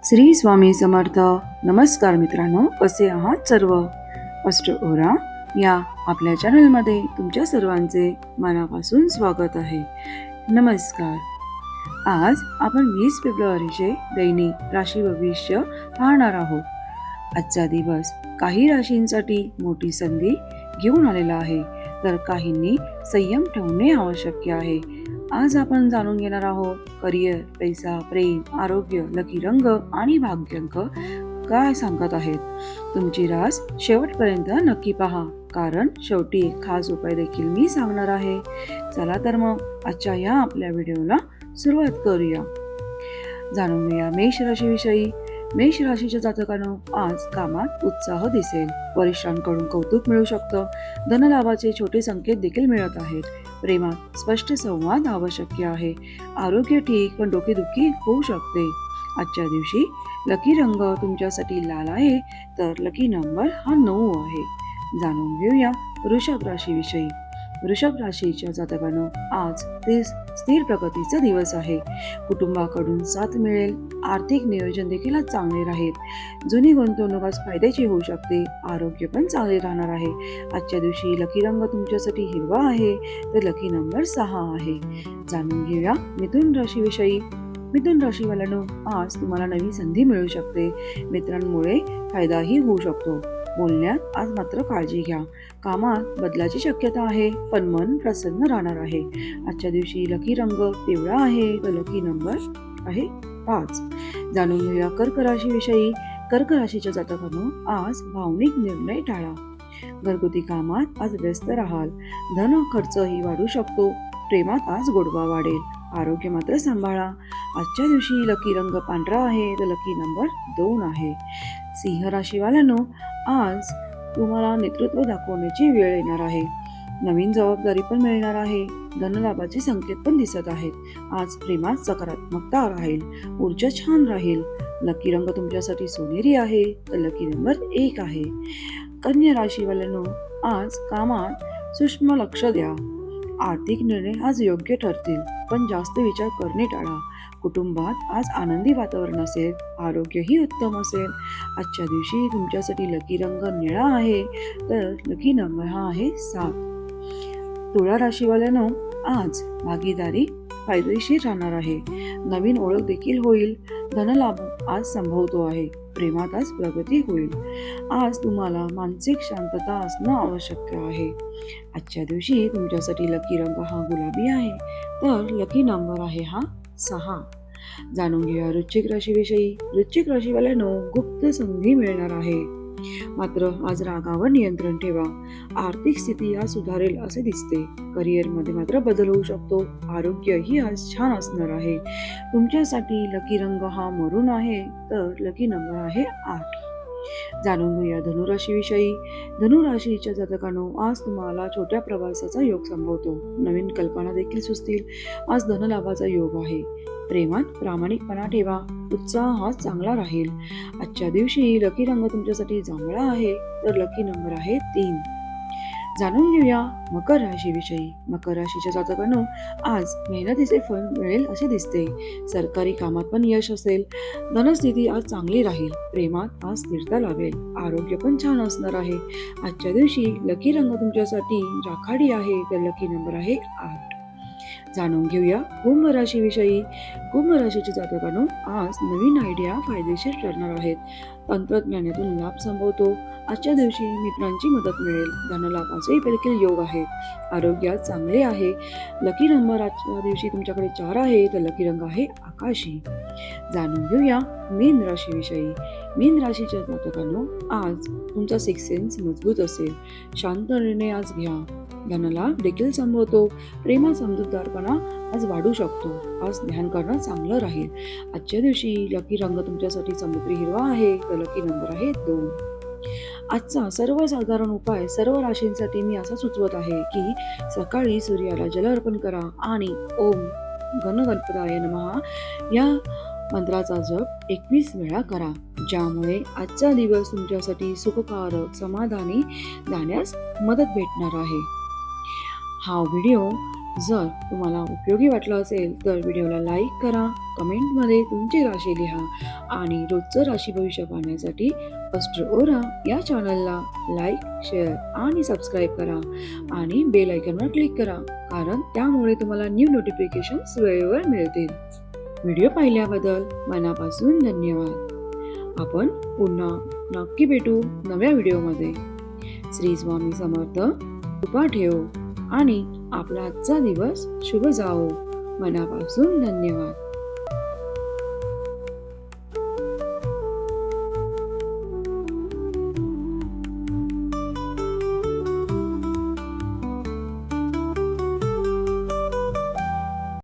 श्री स्वामी समर्थ. नमस्कार मित्रांनो, कसे आहात सर्व? अष्टओरा या आपल्या चॅनलमध्ये तुमच्या सर्वांचे मनापासून स्वागत आहे. नमस्कार. आज आपण 20 फेब्रुवारीचे दैनिक राशी भविष्य पाहणार आहोत. आजचा दिवस काही राशींसाठी मोठी संधी घेऊन आलेला आहे, तर काहींनी संयम ठेवणे आवश्यक आहे. आज आपण जाणून घेणार आहोत करिअर, पैसा, प्रेम, आरोग्य, लकी रंग आणि भाग्यांक काय सांगत आहेत. तुमची रास शेवटपर्यंत नक्की पहा, कारण शेवटी एक खास उपाय देखील मी सांगणार आहे. चला तर मग आजच्या या आपल्या व्हिडिओला सुरुवात करूया. जाणून घेऊया मेष राशीविषयी. मेष राशीच्या जातकांनो, आज कामात उत्साह दिसेल. वरिष्ठांकडून कौतुक मिळू शकतं. धनलाभाचे छोटे संकेत देखील मिळत आहेत. प्रेमात स्पष्ट संवाद आवश्यक आहे. आरोग्य ठीक, पण डोकेदुखी होऊ शकते. आजच्या दिवशी लकी रंग तुमच्यासाठी लाल आहे, तर लकी नंबर हा 9 आहे. जाणून घेऊया वृषभ राशीविषयी. वृषभ राशीच्या जातकांनो, आज ते स्थिर प्रगतीचा दिवस आहे. कुटुंबाकडून साथ मिळेल. आर्थिक नियोजन देखील आज चांगले राहील. जुनी गुंतवणूक आज फायद्याची होऊ शकते. आरोग्य पण चांगले राहणार आहे. आजच्या दिवशी लकी रंग तुमच्यासाठी हिरवा आहे, तर लकी नंबर 6 आहे. जाणून घेऊया मिथुन राशीविषयी. मिथुन राशीवाल्यांनो, आज तुम्हाला नवी संधी मिळू शकते. मित्रांमुळे फायदाही होऊ शकतो. बोलण्यात आज मात्र काळजी घ्या. कामात बदलाची शक्यता आहे, पण मन प्रसन्न राहणार आहे. आजच्या दिवशी लकी रंग पिवळा आहे, तर लकी नंबर आहे 5. जाणून घेऊया कर्क राशीविषयी. कर्क राशीच्या जातकांनो, आज भावनिक निर्णय टाळा. घरगुती कामात आज व्यस्त राहाल. धन खर्चही वाढू शकतो. प्रेमात आज गोडवा वाढेल. आरोग्य मात्र सांभाळा. आजच्या दिवशी लकी रंग पांढरा आहे, तर लकी नंबर 2 आहे. सिंह राशीवाल्यांनो, आज तुम्हाला नेतृत्व दाखवण्याची वेळ येणार आहे. नवीन जबाबदारी पण मिळणार आहे. धनलाभाचे संकेत पण दिसत आहेत. आज प्रेमात सकारात्मकता राहील. ऊर्जा छान राहील. लकी रंग तुमच्यासाठी सोनेरी आहे, तर लकी नंबर 1 आहे. कन्या राशीवाल्यांनो, आज कामात सूक्ष्म लक्ष द्या. आर्थिक निर्णय आज योग्य ठरतील, पण जास्त विचार करणे टाळा. कुटुंबात आज आनंदी वातावरण असेल. आरोग्यही उत्तम असेल. आजच्या दिवशी तुमच्यासाठी लकी रंग निळा आहे, तर लकी नंबर हा आहे 7. तुळा राशीवाल्यांनो, आज भागीदारी फायदेशीर राहणार आहे. नवीन ओळख देखील होईल. धनलाभ आज संभवतो आहे. प्रेमात आज प्रगती होईल. आज तुम्हाला मानसिक शांतता असणं आवश्यक आहे. आजच्या दिवशी तुमच्यासाठी लकी रंग हा गुलाबी आहे, तर लकी नंबर आहे हा 6. जाणून घेऊया वृश्चिक राशीविषयी. वृश्चिक राशीवाल्यांनो, गुप्त संधी मिळणार आहे, मात्र आज रागावर नियंत्रण ठेवा. आर्थिक स्थिती आज सुधारेल असे दिसते. करिअरमध्ये मात्र बदल होऊ शकतो. आरोग्यही आज छान असणार आहे. तुमच्यासाठी लकी रंग हा मरून आहे, तर लकी नंबर आहे 8. जाणून घेऊया धनुराशीविषयी. धनुराशीच्या जातकांनो, आज तुम्हाला छोट्या प्रवासाचा योग संभवतो. नवीन कल्पना देखील सुचतील. आज धनलाभाचा योग आहे. प्रेमात प्रामाणिकपणा ठेवा. उत्साह हा चांगला राहील. आजच्या दिवशी लकी रंग तुमच्यासाठी जांभळा आहे, तर लकी नंबर आहे 3. जाणून घेऊया मकर राशीविषयी. मकर राशीच्या जातकांनो, आज मेहनतीचे फळ मिळेल असे दिसते. सरकारी कामात पण यश असेल. धनस्थिती आज चांगली राहील. प्रेमात आज स्थिरता लाभेल. आरोग्य पण छान असणार आहे. आजच्या दिवशी लकी रंग तुमच्यासाठी राखाडी आहे, तर लकी नंबर आहे 8. जाणून घेऊया कुंभ राशीविषयी. कुंभ राशीच्या जातकांनो, आज नवीन आयडिया फायदेशीर ठरणार आहेत. तंत्रज्ञानातून लाभ संभवतो. आजच्या दिवशी मित्रांची मदत मिळेल. धनलाभाचे देखील योग आहेत. आरोग्यात चांगले आहे. लकी नंबर आजच्या दिवशी तुमच्याकडे 4 आहे, तर लकी रंग आहे आकाशी. जाणून घेऊया मीन राशीविषयी. मीन राशीच्या जातकांनो, आज तुमचा सिक्स सेन्स मजबूत असेल. शांत निर्णय आज घ्या. धनलाभ देखील संभवतो. प्रेमात समजूतदारपणा आज वाढू शकतो. आज ध्यान करणं चांगलं राहील. आजच्या दिवशी लकी रंग तुमच्यासाठी समुद्री हिरवा आहे, तर लकी नंबर आहे 2. आजचा सर्वसाधारण उपाय सर्व राशींसाठी मी असा सुचवत आहे की सकाळी सूर्याला जल अर्पण करा आणि ओम गणपताय नमः या मंत्राचा जप 21 वेळा करा, ज्यामुळे आजचा दिवस तुमच्यासाठी सुखकारक समाधानी जाण्यास मदत भेटणार आहे. हा व्हिडिओ जर तुम्हाला उपयोगी वाटलं असेल तर व्हिडिओला लाईक करा, कमेंटमध्ये तुमची राशी लिहा आणि रोजचं राशी भविष्य पाहण्यासाठी अस्ट्रो ओरा या चॅनलला लाईक, शेअर आणि सबस्क्राईब करा आणि बेल आयकॉनवर क्लिक करा, कारण त्यामुळे तुम्हाला न्यू नोटिफिकेशन्स वेळेवर मिळतील. व्हिडिओ पाहिल्याबद्दल मनापासून धन्यवाद. आपण पुन्हा नक्की भेटू नव्या व्हिडिओमध्ये. श्री स्वामी समर्थ. कृपा ठेवो आणि आपला आजचा दिवस शुभ जावो. मनापासून धन्यवाद.